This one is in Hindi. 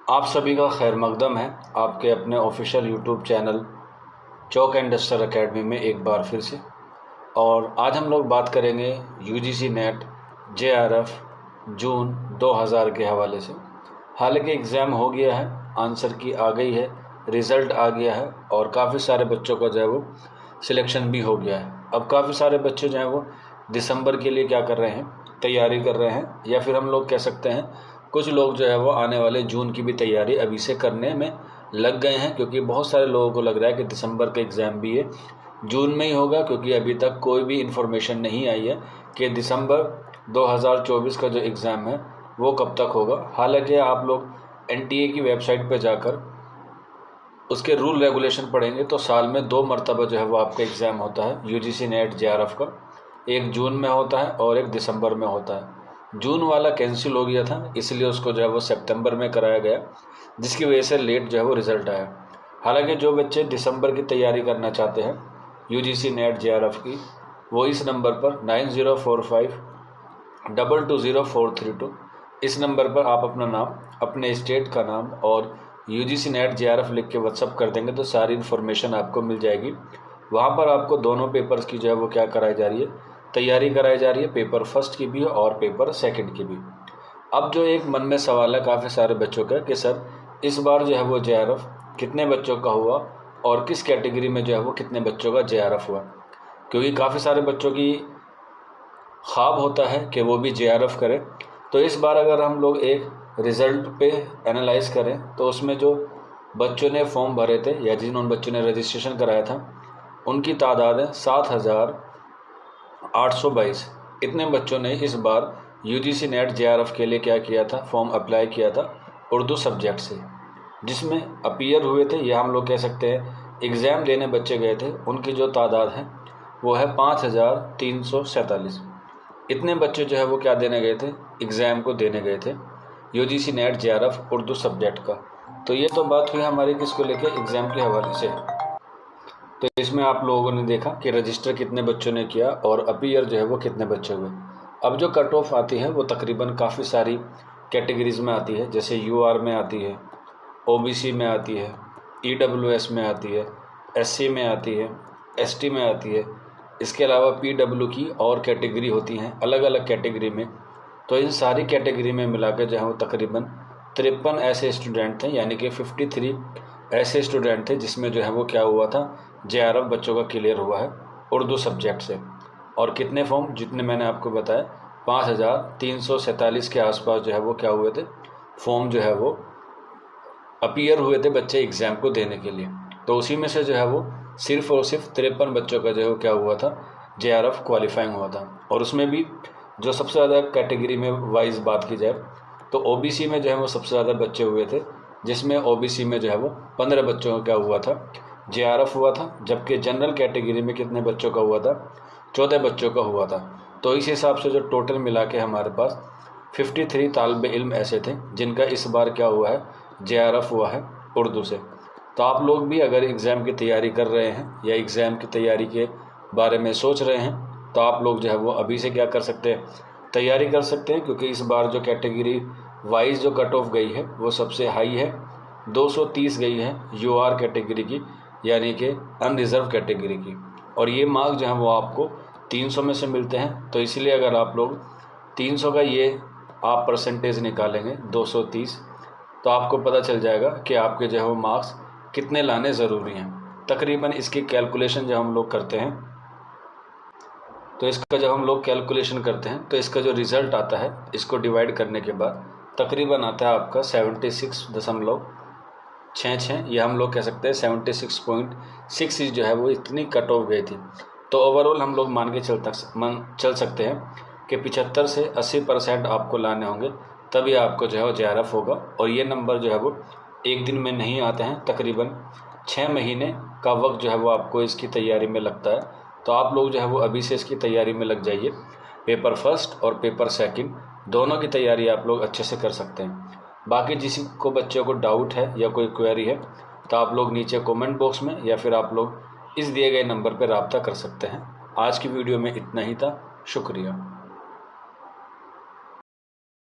आप सभी का खैर मकदम है आपके अपने official YouTube channel chalk and duster academy में एक बार फिर से। और आज हम लोग बात करेंगे यूजीसी नेट जेआरएफ जून 2000 के हवाले से। हालांकि एग्ज़ाम हो गया है, आंसर की आ गई है, रिज़ल्ट आ गया है और काफ़ी सारे बच्चों का जो है वो सिलेक्शन भी हो गया है। अब काफ़ी सारे बच्चे जो हैं वो दिसंबर के लिए क्या कर रहे हैं, तैयारी कर रहे हैं, या फिर हम लोग कह सकते हैं कुछ लोग जो है वो आने वाले जून की भी तैयारी अभी से करने में लग गए हैं, क्योंकि बहुत सारे लोगों को लग रहा है कि दिसंबर का एग्ज़ाम भी ये जून में ही होगा, क्योंकि अभी तक कोई भी इन्फॉर्मेशन नहीं आई है कि दिसंबर 2024 का जो एग्ज़ाम है वो कब तक होगा। हालांकि आप लोग एनटीए की वेबसाइट पर जाकर उसके रूल रेगुलेशन पढ़ेंगे तो साल में 2 मरतबा जो है वो आपका एग्ज़ाम होता है यूजीसी नेट जेआरएफ का। एक जून में होता है और एक दिसंबर में होता है। जून वाला कैंसिल हो गया था, इसलिए उसको जो है वो सितंबर में कराया गया, जिसकी वजह से लेट जो है वो रिज़ल्ट आया। हालांकि जो बच्चे दिसंबर की तैयारी करना चाहते हैं यूजीसी नेट जेआरएफ की, वो इस नंबर पर 9045220432 इस नंबर पर आप अपना नाम, अपने स्टेट का नाम और यूजीसी नेट जेआरएफ लिख के व्हाट्सअप कर देंगे तो सारी इन्फॉर्मेशन आपको मिल जाएगी। वहाँ पर आपको दोनों पेपर्स की जो है वो क्या कराई जा रही है, तैयारी कराई जा रही है, पेपर फर्स्ट की भी और पेपर सेकंड की भी। अब जो एक मन में सवाल है काफ़ी सारे बच्चों का कि सर इस बार जो है वो जेआरएफ कितने बच्चों का हुआ और किस कैटेगरी में जो है वो कितने बच्चों का जेआरएफ हुआ, क्योंकि काफ़ी सारे बच्चों की ख्वाब होता है कि वो भी जेआरएफ करें। तो इस बार अगर हम लोग एक रिज़ल्ट पे एनालाइज करें तो उसमें जो बच्चों ने फॉर्म भरे थे या जिन बच्चों ने रजिस्ट्रेशन कराया था उनकी तादाद है 7822। इतने बच्चों ने इस बार यूजीसी नेट जेआरएफ के लिए क्या किया था, फॉर्म अप्लाई किया था उर्दू सब्जेक्ट से, जिसमें अपीयर हुए थे या हम लोग कह सकते हैं एग्ज़ाम देने बच्चे गए थे, उनकी जो तादाद है वो है 5347। इतने बच्चे जो है वो क्या देने गए थे, एग्ज़ाम को देने गए थे UGC net JRF Urdu subject का। तो ये तो बात हुई हमारी किसको लेके, एग्ज़ाम के हवाले से। तो इसमें आप लोगों ने देखा कि रजिस्टर कितने बच्चों ने किया और अपीयर जो है वो कितने बच्चे हुए। अब जो कट ऑफ आती है वो तकरीबन काफ़ी सारी कैटेगरीज़ में आती है, जैसे यूआर में आती है, ओबीसी में आती है, ईडब्ल्यूएस में आती है, एससी में आती है, एसटी में आती है। इसके अलावा पीडब्ल्यू की और कैटेगरी होती हैं अलग अलग कैटेगरी में। तो इन सारी कैटेगरी में मिलाकर जो है वो तकरीबन 53 ऐसे स्टूडेंट थे, यानी कि 53 ऐसे स्टूडेंट थे जिसमें जो है वो क्या हुआ था, जेआरएफ बच्चों का क्लियर हुआ है उर्दू सब्जेक्ट से। और कितने फॉर्म, जितने मैंने आपको बताया 5347 के आसपास जो है वो क्या हुए थे, फॉर्म जो है वो अपीयर हुए थे बच्चे एग्ज़ाम को देने के लिए। तो उसी में से जो है वो सिर्फ़ और सिर्फ 53 बच्चों का जो है क्या हुआ था, जेआरएफ क्वालिफाइंग हुआ था। और उसमें भी जो सबसे ज़्यादा कैटेगरी में वाइज बात की जाए तो ओबीसी में जो है वो सबसे ज़्यादा बच्चे हुए थे, जिसमें ओबीसी में जो है वो 15 बच्चों का क्या हुआ था, जेआरएफ हुआ था। जबकि जनरल कैटेगरी में कितने बच्चों का हुआ था, 14 बच्चों का हुआ था। तो इस हिसाब से जो टोटल मिला के हमारे पास 53 तालिबे इल्म ऐसे थे जिनका इस बार क्या हुआ है, जेआरएफ हुआ है उर्दू से। तो आप लोग भी अगर एग्ज़ाम की तैयारी कर रहे हैं या एग्ज़ाम की तैयारी के बारे में सोच रहे हैं तो आप लोग जो है वो अभी से क्या कर सकते हैं, तैयारी कर सकते हैं, क्योंकि इस बार जो कैटेगरी वाइज जो कट ऑफ गई है वो सबसे हाई है, 230 गई है यूआर कैटेगरी की, यानी कि अनरिज़र्व कैटेगरी की। और ये मार्क जो है वो आपको 300 में से मिलते हैं। तो इसलिए अगर आप लोग 300 का ये आप परसेंटेज निकालेंगे 230, तो आपको पता चल जाएगा कि आपके जो है वो मार्क्स कितने लाने ज़रूरी हैं। तकरीबन इसकी कैलकुलेशन जब हम लोग करते हैं तो तो इसका जो रिज़ल्ट आता है, इसको डिवाइड करने के बाद तकरीबन आता है आपका 76.66, या हम लोग कह सकते हैं 76.6 जो है वो इतनी कट ऑफ गई थी। तो ओवरऑल हम लोग मान के चल सकते हैं कि 75 से 80% आपको लाने होंगे, तभी आपको जो है वो जेआरएफ होगा। और ये नंबर जो है वो एक दिन में नहीं आते हैं, तकरीबन 6 महीने का वक्त जो है वो आपको इसकी तैयारी में लगता है। तो आप लोग जो है वो अभी से इसकी तैयारी में लग जाइए। पेपर फर्स्ट और पेपर सेकंड दोनों की तैयारी आप लोग अच्छे से कर सकते हैं। बाकी जिसी को बच्चों को डाउट है या कोई क्वेरी है तो आप लोग नीचे कमेंट बॉक्स में या फिर आप लोग इस दिए गए नंबर पर रब्ता कर सकते हैं। आज की वीडियो में इतना ही था, शुक्रिया।